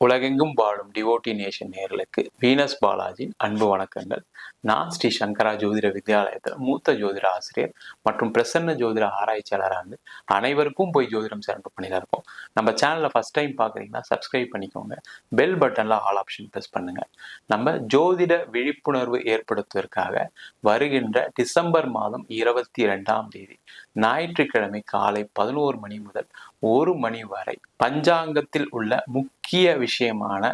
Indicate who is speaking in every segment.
Speaker 1: உலகெங்கும் வாழும் devotee nation நேயர்களுக்கு வீனஸ் பாலாஜியின் அன்பு வணக்கங்கள். நான் ஸ்ரீ சங்கரா ஜோதிட வித்யாலயத்தில் மூத்த ஜோதிட ஆசிரியர் மற்றும் பிரசன்ன ஜோதிட ஆராய்ச்சியாளராக இருந்து அனைவருக்கும் போய் ஜோதிடம் சிறப்பு பண்ணிதான் இருக்கோம். நம்ம சேனலை ஃபர்ஸ்ட் டைம் பார்க்குறீங்கன்னா சப்ஸ்கிரைப் பண்ணிக்கோங்க. பெல் பட்டனில் ஆல் ஆப்ஷன் ப்ரெஸ் பண்ணுங்க. நம்ம ஜோதிட விழிப்புணர்வு ஏற்படுத்துவதற்காக வருகின்ற டிசம்பர் மாதம் 22 ஞாயிற்றுக்கிழமை காலை 11 மணி முதல் 1 மணி வரை பஞ்சாங்கத்தில் உள்ள முக்கிய விஷயமான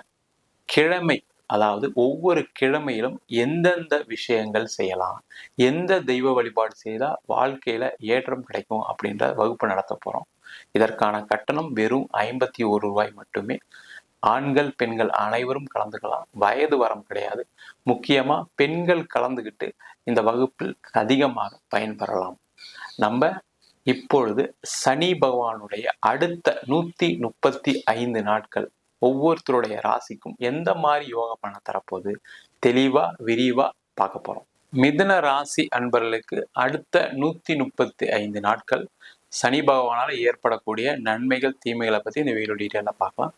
Speaker 1: கிழமை, அதாவது ஒவ்வொரு கிழமையிலும் எந்தெந்த விஷயங்கள் செய்யலாம், எந்த தெய்வ வழிபாடு செய்தா வாழ்க்கையில ஏற்றம் கிடைக்கும் அப்படின்ற வகுப்பு நடத்த போறோம். இதற்கான கட்டணம் வெறும் 51 ரூபாய் மட்டுமே. ஆண்கள் பெண்கள் அனைவரும் கலந்துக்கலாம். வயது வரம் கிடையாது. முக்கியமா பெண்கள் கலந்துகிட்டு இந்த வகுப்பில் அதிகமாக பயன்பெறலாம். நம்ம இப்பொழுது சனி பகவானுடைய அடுத்த 135 நாட்கள் ஒவ்வொருத்தருடைய ராசிக்கும் எந்த மாதிரி யோக பண்ண தரப்போகுது தெளிவா விரிவா பார்க்க போறோம். மிதுன ராசி அன்பர்களுக்கு அடுத்த 135 நாட்கள் சனி பகவானால ஏற்படக்கூடிய நன்மைகள் தீமைகளை பத்தி இந்த வீடியோ டீட்டெயிலாக பார்க்கலாம்.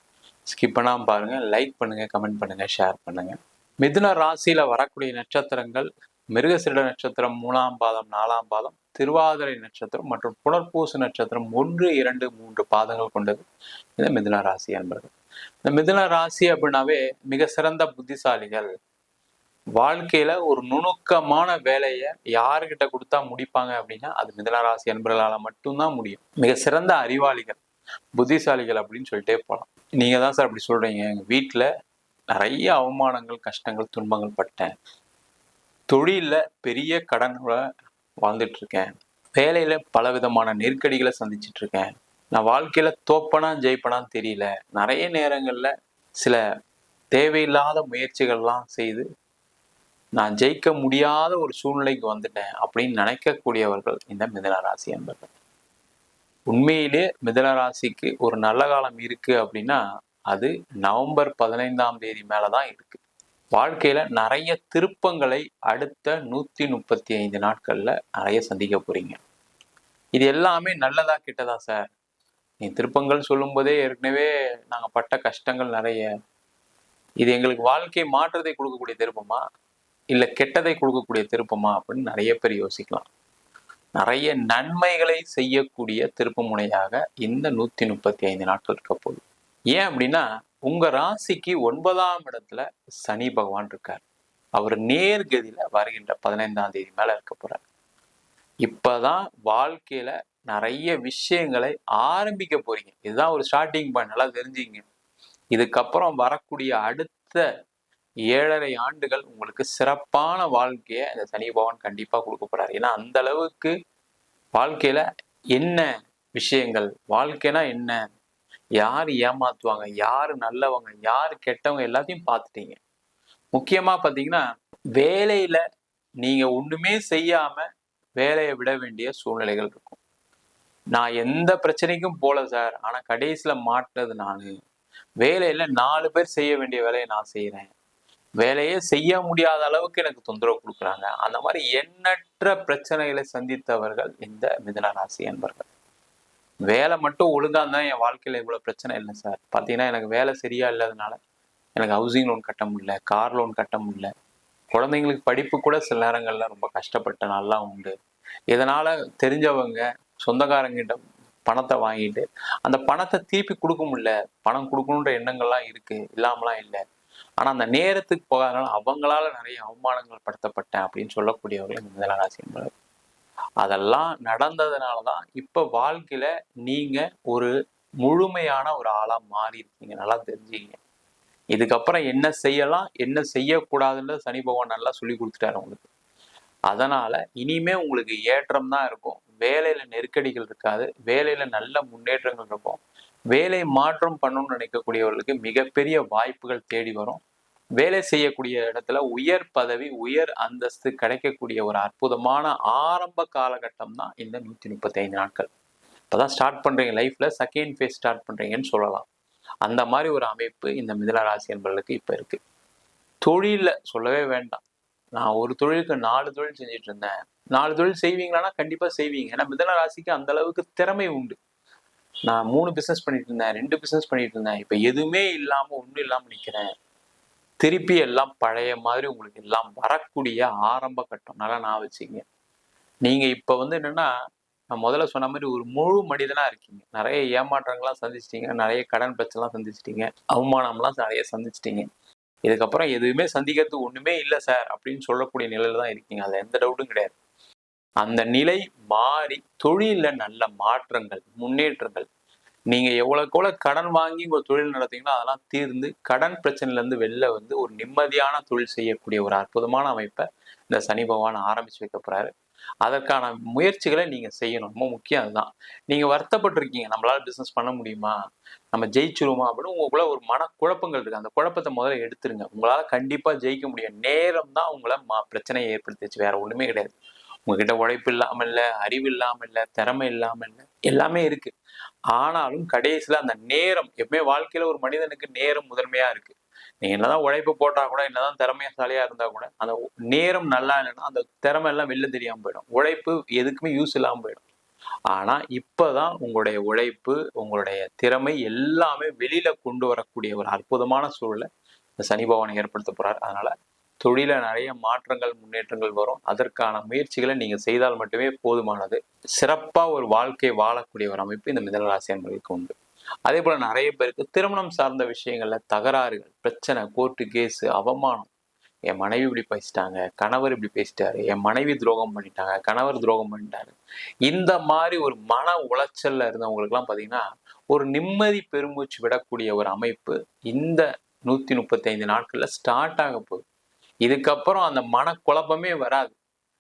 Speaker 1: ஸ்கிப் பண்ணாம பாருங்க, லைக் பண்ணுங்க, கமெண்ட் பண்ணுங்க, ஷேர் பண்ணுங்க. மிதுன ராசியில வரக்கூடிய நட்சத்திரங்கள் மிருகசீரிட நட்சத்திரம் 3ஆம் பாதம், 4ஆம் பாதம், திருவாதிரை நட்சத்திரம் மற்றும் புனர்பூச நட்சத்திரம் 1, 2, 3 பாதங்கள் கொண்டது இந்த மிதுன ராசி என்பது. இந்த மிதுன ராசி அப்படின்னாவே மிக சிறந்த புத்திசாலிகள். வாழ்க்கையில ஒரு நுணுக்கமான வேலையை யாருக்கிட்ட கொடுத்தா முடிப்பாங்க அப்படின்னா அது மிதுன ராசி என்பவர்களால மட்டும்தான் முடியும். மிக சிறந்த அறிவாளிகள், புத்திசாலிகள் அப்படின்னு சொல்லிட்டே போகலாம். நீங்க தான் சார் அப்படி சொல்றீங்க, எங்க வீட்டுல நிறைய அவமானங்கள், கஷ்டங்கள், துன்பங்கள் பட்டேன், தொழில பெரிய கடன்ல வாழ்ந்துட்டு இருக்கேன், வேலையில பல விதமான நெருக்கடிகளை சந்திச்சுட்டு இருக்கேன், நான் வாழ்க்கையில தோப்பனா ஜெயிப்பனான்னு தெரியல, நிறைய நேரங்கள்ல சில தேவையில்லாத முயற்சிகள்லாம் செய்து நான் ஜெயிக்க முடியாத ஒரு சூழ்நிலைக்கு வந்துட்டேன் அப்படின்னு நினைக்கக்கூடியவர்கள் இந்த மிதுன ராசி என்பர்கள். உண்மையிலே மிதுன ராசிக்கு ஒரு நல்ல காலம் இருக்கு அப்படின்னா அது நவம்பர் 15ஆம் தேதி மேலதான் இருக்கு. வாழ்க்கையில நிறைய திருப்பங்களை அடுத்த 135 நாட்கள்ல நிறைய சந்திக்க போறீங்க. இது எல்லாமே நல்லதா கெட்டதா சார்? நீ திருப்பங்கள் சொல்லும் போதே ஏற்கனவே நாங்க பட்ட கஷ்டங்கள் நிறைய, இது எங்களுக்கு வாழ்க்கை மாற்றத்தை கொடுக்கக்கூடிய திருப்பமா இல்ல கெட்டதை கொடுக்கக்கூடிய திருப்பமா அப்படின்னு நிறைய பேர் யோசிக்கலாம். நிறைய நன்மைகளை செய்யக்கூடிய திருப்பு முனையாக இந்த 135 நாட்கள் இருக்க போகுது. ஏன் அப்படின்னா உங்க ராசிக்கு 9ஆம் இடத்துல சனி பகவான் இருக்கார். அவர் நேர்கதியில வருகின்ற 15ஆம் தேதி மேல இருக்க போறார். இப்பதான் வாழ்க்கையில நிறைய விஷயங்களை ஆரம்பிக்க போறீங்க. இதுதான் ஒரு ஸ்டார்டிங் பாயிண்ட், நல்லா தெரிஞ்சுங்க. இதுக்கப்புறம் வரக்கூடிய அடுத்த 7.5 ஆண்டுகள் உங்களுக்கு சிறப்பான வாழ்க்கையை இந்த சனி பகவான் கண்டிப்பா கொடுக்க போறாரு. ஏன்னா அந்த அளவுக்கு வாழ்க்கையில என்ன விஷயங்கள், வாழ்க்கைனா என்ன, யாரு ஏமாத்துவாங்க, யாரு நல்லவங்க, யாரு கெட்டவங்க எல்லாத்தையும் பார்த்துட்டீங்க. முக்கியமா பாத்தீங்கன்னா வேலையில நீங்க ஒண்ணுமே செய்யாம வேலையை விட வேண்டிய சூழ்நிலைகள் இருக்கும். நான் எந்த பிரச்சனைக்கும் போல சார், ஆனா கடைசியில மாட்டுறது நானு. வேலையில 4 பேர் செய்ய வேண்டிய வேலையை நான் செய்யறேன், வேலையே செய்ய முடியாத அளவுக்கு எனக்கு தொந்தரவு கொடுக்குறாங்க. அந்த மாதிரி எண்ணற்ற பிரச்சனைகளை சந்தித்தவர்கள் இந்த மிதுன ராசி என்பர்கள். வேலை மட்டும் ஒழுங்கா இருந்தா என் வாழ்க்கையில இவ்வளவு பிரச்சனை இல்லை சார். பாத்தீங்கன்னா எனக்கு வேலை சரியா இல்லாதனால எனக்கு ஹவுசிங் லோன் கட்ட முடியல, கார் லோன் கட்ட முடியல, குழந்தைங்களுக்கு படிப்பு கூட சில நேரங்கள்ல ரொம்ப கஷ்டப்பட்ட நாள்லாம் உண்டு. இதனால தெரிஞ்சவங்க சொந்தக்காரங்கிட்ட பணத்தை வாங்கிட்டு அந்த பணத்தை திருப்பி கொடுக்க முடியல. பணம் கொடுக்கணுன்ற எண்ணங்கள்லாம் இருக்கு, இல்லாமலாம் இல்லை. ஆனா அந்த நேரத்துக்கு போகாதனால அவங்களால நிறைய அவமானங்கள் படுத்தப்பட்டேன் அப்படின்னு சொல்லக்கூடியவர்கள் இந்த மிதுன ராசி என்பது. அதெல்லாம் நடந்ததுனாலதான் இப்ப வாழ்க்கையில நீங்க ஒரு முழுமையான ஒரு ஆளா மாறி இருக்கீங்க. நல்லா தெரிஞ்சுக்கீங்க. இதுக்கப்புறம் என்ன செய்யலாம், என்ன செய்யக்கூடாதுன்னு சனி பகவான் நல்லா சொல்லி கொடுத்துட்டாரு உங்களுக்கு. அதனால இனிமே உங்களுக்கு ஏற்றம் தான் இருக்கும். வேலையில நெருக்கடிகள் இருக்காது, வேலையில நல்ல முன்னேற்றங்கள் இருக்கும். வேலை மாற்றம் பண்ணணும்னு நினைக்கக்கூடியவர்களுக்கு மிகப்பெரிய வாய்ப்புகள் தேடி வரும். வேலை செய்யக்கூடிய இடத்துல உயர் பதவி, உயர் அந்தஸ்து கிடைக்கக்கூடிய ஒரு அற்புதமான ஆரம்ப காலகட்டம் தான் இந்த 135 நாட்கள். இப்பதான் ஸ்டார்ட் பண்றீங்க, லைஃப்ல செகண்ட் ஃபேஸ் ஸ்டார்ட் பண்றீங்கன்னு சொல்லலாம். அந்த மாதிரி ஒரு அமைப்பு இந்த மிதுன ராசி என்பவர்களுக்கு இப்ப இருக்கு. தொழில சொல்லவே வேண்டாம். நான் ஒரு தொழிலுக்கு 4 தொழில் செஞ்சுட்டு இருந்தேன். 4 தொழில் செய்வீங்களான்னா கண்டிப்பா செய்வீங்க. ஏன்னா மிதுன ராசிக்கு அந்த அளவுக்கு திறமை உண்டு. நான் 3 பிசினஸ் பண்ணிட்டு இருந்தேன், 2 பிசினஸ் பண்ணிட்டு இருந்தேன், இப்ப எதுவுமே இல்லாம ஒண்ணும் இல்லாம நிக்கிறேன். திருப்பி எல்லாம் பழைய மாதிரி உங்களுக்கு எல்லாம் வரக்கூடிய ஆரம்ப கட்டம். நல்லா ஞாபகம் வச்சுக்கங்க. நீங்க இப்ப வந்து என்னன்னா, நான் முதல்ல சொன்ன மாதிரி ஒரு முழு மனிதனா இருக்கீங்க. நிறைய ஏமாற்றங்கள்லாம் சந்திச்சிட்டீங்க, நிறைய கடன் பிரச்சனைலாம் சந்திச்சிட்டீங்க, அவமானம்லாம் நிறைய சந்திச்சிட்டீங்க. இதுக்கப்புறம் எதுவுமே சந்திக்கிறதுக்கு ஒண்ணுமே இல்ல சார் அப்படின்னு சொல்லக்கூடிய நிலையில தான் இருக்கீங்க. அதுல எந்த டவுட்டும் கிடையாது. அந்த நிலை மாறி தொழில்ல நல்ல மாற்றங்கள், முன்னேற்றங்கள், நீங்க எவ்வளவுக்கு எவ்வளவு கடன் வாங்கி உங்க தொழில் நடத்தீங்களோ அதெல்லாம் தீர்ந்து கடன் பிரச்சனையில இருந்து வெளில வந்து ஒரு நிம்மதியான தொழில் செய்யக்கூடிய ஒரு அற்புதமான அமைப்பை இந்த சனி பகவான் ஆரம்பிச்சு வைக்க போறாரு. அதற்கான முயற்சிகளை நீங்க செய்யணும். ரொம்ப முக்கியம் அதுதான். நீங்க வருத்தப்பட்டிருக்கீங்க, நம்மளால பிசினஸ் பண்ண முடியுமா, நம்ம ஜெயிச்சிருவோமா அப்படின்னு உங்களுக்குள்ள ஒரு மனக்குழப்பங்கள் இருக்கு. அந்த குழப்பத்தை முதல்ல எடுத்துருங்க. உங்களால கண்டிப்பா ஜெயிக்க முடியும். நேரம் தான் உங்களை பிரச்சனையை ஏற்படுத்திச்சு, வேற ஒண்ணுமே கிடையாது. உங்ககிட்ட உழைப்பு இல்லாம இல்ல, அறிவு இல்லாம இல்ல, திறமை இல்லாம இல்ல, எல்லாமே இருக்கு. ஆனாலும் கடைசியில அந்த நேரம், எப்பவுமே வாழ்க்கையில ஒரு மனிதனுக்கு நேரம் முதன்மையா இருக்கு. நீங்க என்னதான் உழைப்பு போட்டா கூட, என்னதான் திறமைசாலியா இருந்தா கூட, அந்த நேரம் நல்லா இல்லைன்னா அந்த திறமை எல்லாம் வெளில தெரியாம போயிடும். உழைப்பு எதுக்குமே யூஸ் இல்லாம போயிடும். ஆனா இப்பதான் உங்களுடைய உழைப்பு, உங்களுடைய திறமை எல்லாமே வெளியில கொண்டு வரக்கூடிய ஒரு அற்புதமான சூழலை இந்த சனி பகவான் ஏற்படுத்த போறாரு. அதனால தொழில நிறைய மாற்றங்கள், முன்னேற்றங்கள் வரும். அதற்கான முயற்சிகளை நீங்க செய்தால் மட்டுமே போதுமானது. சிறப்பா ஒரு வாழ்க்கை வாழக்கூடிய ஒரு அமைப்பு இந்த மிதனராசி அன்பர்களுக்கு உண்டு. அதே போல நிறைய பேருக்கு திருமணம் சார்ந்த விஷயங்கள்ல தகராறுகள், பிரச்சனை, கோர்ட்டு கேஸ், அவமானம். என் மனைவி இப்படி பேசிட்டாங்க, கணவர் இப்படி பேசிட்டாரு, என் மனைவி துரோகம் பண்ணிட்டாங்க, கணவர் துரோகம் பண்ணிட்டாரு. இந்த மாதிரி ஒரு மன உளைச்சல்ல இருந்தவங்களுக்கு எல்லாம் பாத்தீங்கன்னா ஒரு நிம்மதி பெருமூச்சு விடக்கூடிய ஒரு அமைப்பு இந்த 135 நாட்கள்ல ஸ்டார்ட் ஆக போகுது. இதுக்கப்புறம் அந்த மனக்குழப்பமே வராது.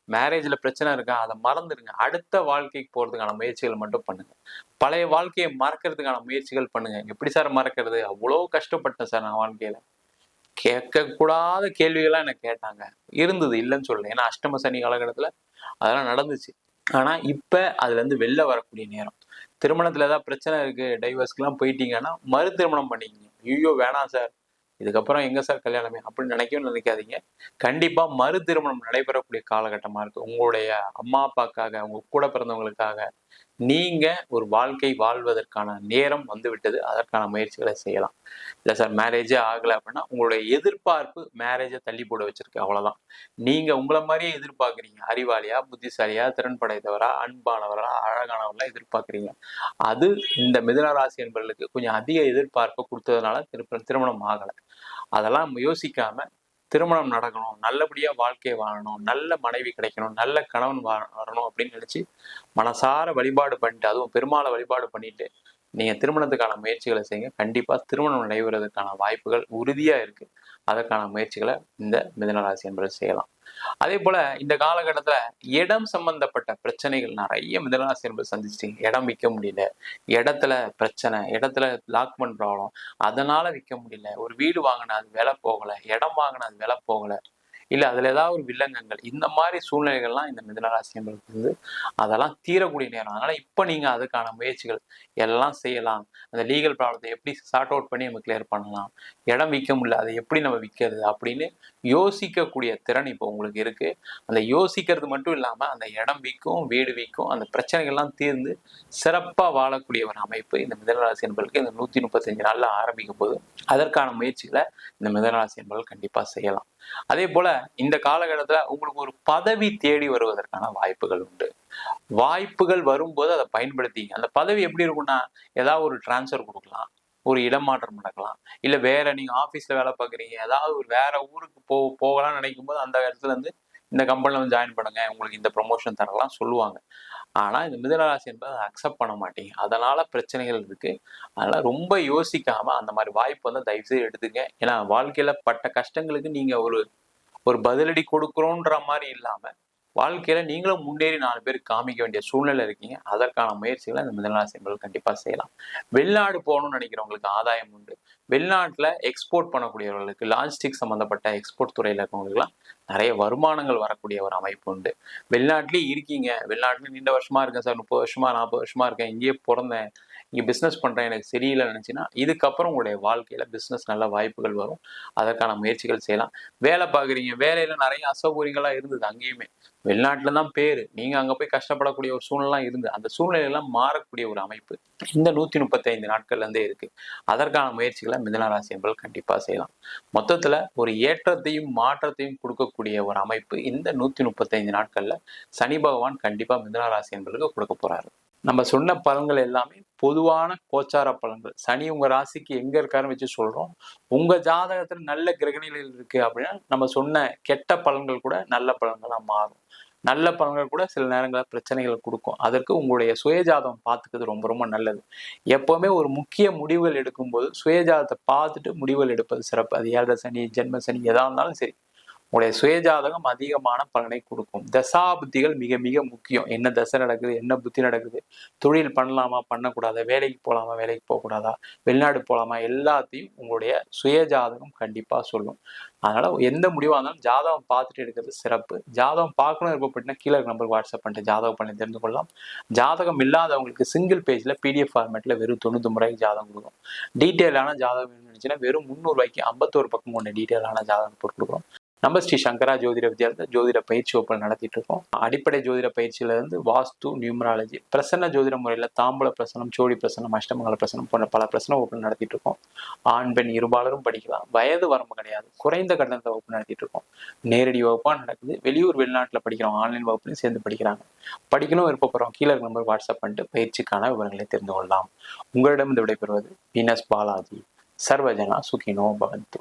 Speaker 1: மேரேஜ்ல பிரச்சனை இருக்கா, அதை மறந்துடுங்க. அடுத்த வாழ்க்கைக்கு போறதுக்கான முயற்சிகள் மட்டும் பண்ணுங்க. பழைய வாழ்க்கையை மறக்கிறதுக்கான முயற்சிகள் பண்ணுங்க. எப்படி சார் மறக்கிறது, அவ்வளோ கஷ்டப்பட்டேன் சார் நான் வாழ்க்கையில. கேட்கக்கூடாத கேள்விகள்லாம் எனக்கு கேட்டாங்க, இருந்தது, இல்லைன்னு சொல்லல. ஏன்னா அஷ்டம சனி காலகட்டத்துல அதெல்லாம் நடந்துச்சு. ஆனா இப்ப அதுல இருந்து வெளில வரக்கூடிய நேரம். திருமணத்துல ஏதாவது பிரச்சனை இருக்கு, டைவர்ஸ்க்கு எல்லாம் போயிட்டீங்கன்னா மறு திருமணம் பண்ணிக்கங்க. ஐயோ வேணாம் சார், இதுக்கப்புறம் எங்க சார் கல்யாணமே அப்படின்னு நினைக்காதீங்க. கண்டிப்பா மறு திருமணம் நடைபெறக்கூடிய காலகட்டமா இருக்கு. உங்களுடைய அம்மா அப்பாக்காக, உங்க கூட பிறந்தவங்களுக்காக நீங்க ஒரு வாழ்க்கை வாழ்வதற்கான நேரம் வந்து விட்டது. அதற்கான முயற்சிகளை செய்யலாம். இல்ல சார் மேரேஜே ஆகல அப்படின்னா உங்களுடைய எதிர்பார்ப்பு மேரேஜை தள்ளி போட வச்சிருக்கு, அவ்வளவுதான். நீங்க உங்களை மாதிரியே எதிர்பார்க்குறீங்க. அறிவாளியா, புத்திசாலியா, திறன் படைத்தவரா, அன்பானவரா, அழகானவர்களா எதிர்பார்க்குறீங்க. அது இந்த மிதுன ராசி என்பவர்களுக்கு கொஞ்சம் அதிக எதிர்பார்ப்பை கொடுத்ததுனால திருமணம் ஆகலை. அதெல்லாம் யோசிக்காம திருமணம் நடக்கணும், நல்லபடியா வாழ்க்கையை வாழணும், நல்ல மனைவி கிடைக்கணும், நல்ல கணவன் வரணும் அப்படின்னு நினைச்சு மனசார வழிபாடு பண்ணிட்டு, அதுவும் பெருமாளை வழிபாடு பண்ணிட்டு நீங்க திருமணத்துக்கான முயற்சிகளை செய்யுங்க. கண்டிப்பா திருமணம் நடைபெறுவதற்கான வாய்ப்புகள் உறுதியா இருக்கு. அதற்கான முயற்சிகளை இந்த மிதனராசி என்பது செய்யலாம். அதே போல இந்த காலகட்டத்துல இடம் சம்பந்தப்பட்ட பிரச்சனைகள் நிறைய மிதனராசி என்பது சந்திச்சிட்டீங்க. இடம் விற்க முடியல, இடத்துல பிரச்சனை, இடத்துல லாக்மெண்ட் ப்ராப்ளம், அதனால விற்க முடியல. ஒரு வீடு வாங்கினா அது விலை போகல, இடம் வாங்கினா அது விலை போகல, இல்ல அதுல ஏதாவது ஒரு வில்லங்கங்கள், இந்த மாதிரி சூழ்நிலைகள்லாம் இந்த மிதனராசி என்பதுக்கு வந்து அதெல்லாம் தீரக்கூடிய நேரம். அதனால இப்ப நீங்க அதுக்கான முயற்சிகள் எல்லாம் செய்யலாம். அந்த லீகல் ப்ராப்ளத்தை எப்படி சார்ட் அவுட் பண்ணி நம்ம கிளியர் பண்ணலாம், இடம் விற்க முடியல அதை எப்படி நம்ம விற்கிறது அப்படின்னு யோசிக்கக்கூடிய திறன் இப்போ உங்களுக்கு இருக்கு. அந்த யோசிக்கிறது மட்டும் இல்லாம அந்த இடம் விற்கும், வீடு விற்கும், அந்த பிரச்சனைகள்லாம் தீர்ந்து சிறப்பா வாழக்கூடிய ஒரு அமைப்பு இந்த மிதனராசி என்பதற்கு இந்த 135 நாள்ல ஆரம்பிக்கும் போது அதற்கான முயற்சிகளை இந்த மிதனராசி என்பவர்கள் கண்டிப்பா செய்யலாம். அதே போல இந்த காலகட்டத்துல உங்களுக்கு ஒரு பதவி தேடி வருவதற்கான வாய்ப்புகள் உண்டு. வாய்ப்புகள் வரும்போது அதை பயன்படுத்திங்க. அந்த பதவி எப்படி இருக்கும்னா, ஏதாவது ஒரு டிரான்ஸ்ஃபர் கொடுக்கலாம், ஒரு இடமாற்றம் நடக்கலாம், இல்ல வேற நீங்க ஆபீஸ்ல வேலை பார்க்குறீங்க, ஏதாவது ஒரு வேற ஊருக்கு போகலாம்னு நினைக்கும் போது அந்த இடத்துல இருந்து இந்த கம்பெனில வந்து ஜாயின் பண்ணுங்க, உங்களுக்கு இந்த ப்ரொமோஷன் தரலாம் சொல்லுவாங்க. ஆனா இந்த மிதனராசி என்பது அதை அக்செப்ட் பண்ண மாட்டீங்க. அதனால பிரச்சனைகள் இருக்கு. அதனால ரொம்ப யோசிக்காம அந்த மாதிரி வாய்ப்பு வந்து தயவு செய்து எடுத்துங்க. ஏன்னா வாழ்க்கையில பட்ட கஷ்டங்களுக்கு நீங்க ஒரு ஒரு பதிலடி கொடுக்குறோன்ற மாதிரி இல்லாம வாழ்க்கையில நீங்களும் முன்னேறி 4 பேருக்கு காமிக்க வேண்டிய சூழ்நிலை இருக்கீங்க. அதற்கான முயற்சிகளை இந்த மிதனராசி என்பவர்கள் கண்டிப்பா செய்யலாம். வெளிநாடு போகணும்னு நினைக்கிறவங்களுக்கு ஆதாயம் உண்டு. வெளிநாட்டுல எக்ஸ்போர்ட் பண்ணக்கூடியவர்களுக்கு, லாஜிஸ்டிக் சம்பந்தப்பட்ட எக்ஸ்போர்ட் துறையில இருக்கவங்களுக்குலாம் நிறைய வருமானங்கள் வரக்கூடிய ஒரு அமைப்பு உண்டு. வெளிநாட்டிலேயே இருக்கீங்க, வெளிநாட்டுல நீண்ட வருஷமா இருக்கேன் சார், 30 வருஷமா 40 வருஷமா இருக்கேன், இங்கேயே பிறந்தேன், நீங்க பிசினஸ் பண்றேன் எனக்கு சரியில்லைன்னு நினைச்சுன்னா இதுக்கப்புறம் உங்களுடைய வாழ்க்கையில பிசினஸ் நல்ல வாய்ப்புகள் வரும். அதற்கான முயற்சிகள் செய்யலாம். வேலை பார்க்குறீங்க, வேலையில நிறைய அசௌகரியங்களா இருந்தது அங்கேயுமே. வெளிநாட்டுல தான் பேரு, நீங்க அங்க போய் கஷ்டப்படக்கூடிய ஒரு சூழ்நிலை இருந்து அந்த சூழ்நிலையெல்லாம் மாறக்கூடிய ஒரு அமைப்பு இந்த 135 நாட்கள்ல இருந்தே இருக்கு. அதற்கான முயற்சிகளை மிதுன ராசி என்பர்கள் கண்டிப்பா செய்யலாம். மொத்தத்துல ஒரு ஏற்றத்தையும் மாற்றத்தையும் கொடுக்கக்கூடிய ஒரு அமைப்பு இந்த 135 நாட்கள்ல சனி பகவான் கண்டிப்பா மிதுன ராசி என்பர்களுக்கு கொடுக்க போறாரு. நம்ம சொன்ன பலன்கள் எல்லாமே பொதுவான கோச்சார பலன்கள். சனி உங்க ராசிக்கு எங்க இருக்காருன்னு வச்சு சொல்றோம். உங்க ஜாதகத்துல நல்ல கிரகநிலையில் இருக்கு அப்படின்னா நம்ம சொன்ன கெட்ட பலன்கள் கூட நல்ல பலன்களா மாறும். நல்ல பலன்கள் கூட சில நேரங்களில் பிரச்சனைகள் கொடுக்கும். அதற்கு உங்களுடைய சுயஜாதகம் பார்த்துக்கிறது ரொம்ப ரொம்ப நல்லது. எப்பவுமே ஒரு முக்கிய முடிவுகள் எடுக்கும்போது சுயஜாதத்தை பார்த்துட்டு முடிவுகள் எடுப்பது சிறப்பு. அது ஏழரை சனி, ஜென்ம சனி எதா இருந்தாலும் சரி, உங்களுடைய சுயஜாதகம் அதிகமான பலனை கொடுக்கும். தசாபுத்திகள் மிக மிக முக்கியம். என்ன தசை நடக்குது, என்ன புத்தி நடக்குது, தொழில் பண்ணலாமா பண்ணக்கூடாதா, வேலைக்கு போகலாமா வேலைக்கு போகக்கூடாதா, வெளிநாடு போகலாமா, எல்லாத்தையும் உங்களுடைய சுயஜாதகம் கண்டிப்பா சொல்லும். அதனால எந்த முடிவாக இருந்தாலும் ஜாதகம் பார்த்துட்டு எடுக்கிறது சிறப்பு. ஜாதகம் பார்க்கணும் விருப்பப்பட்டீங்கன்னா கீழே நம்பருக்கு வாட்ஸ்அப் பண்ணிட்டு ஜாதகம் பண்ணி தெரிந்து கொள்ளலாம். ஜாதகம் இல்லாதவங்களுக்கு சிங்கிள் பேஜ்ல PDF ஃபார்மேட்ல வெறும் 99 ரூபாய்க்கு ஜாதகம் கொடுக்கும். டீட்டெயிலான ஜாதகம் வேணும்னு வெறும் 300 ரூபாய்க்கு 51 பக்கம் கொண்ட டீட்டெயிலான ஜாதகம் போட்டு கொடுக்குறோம். நம்ம ஸ்ரீ சங்கரா ஜோதிட வித்யாலயத்தில் ஜோதிட பயிற்சி வகுப்புகள் நடத்திட்டு இருக்கோம். அடிப்படை ஜோதிட பயிற்சியில இருந்து வாஸ்து, நியூமராலஜி, பிரசன்ன ஜோதிட முறையில் தாம்பூல பிரசனம், சோழி பிரசனம், அஷ்டமங்கல பிரசனம் போன்ற பல பிரசன வகுப்புகள் நடத்திட்டு இருக்கோம். ஆண் பெண் இருபாலரும் படிக்கலாம். வயது வரம்பு கிடையாது. குறைந்த கட்டணத்தை வகுப்பு நடத்திட்டு இருக்கோம். நேரடி வகுப்பா நடக்குது. வெளியூர் வெளிநாட்டில் படிக்கிறோம். ஆன்லைன் வகுப்புலையும் சேர்ந்து படிக்கிறாங்க. படிக்கணும் விருப்பப்படுறோம் கீழே நம்பர் வாட்ஸ்அப் பண்ணிட்டு பயிற்சிக்கான விவரங்களை தெரிந்து கொள்ளலாம். உங்களிடம் இந்த விடைபெறுவது வீனஸ் பாலாஜி. சர்வஜனா சுகினோ பவந்து.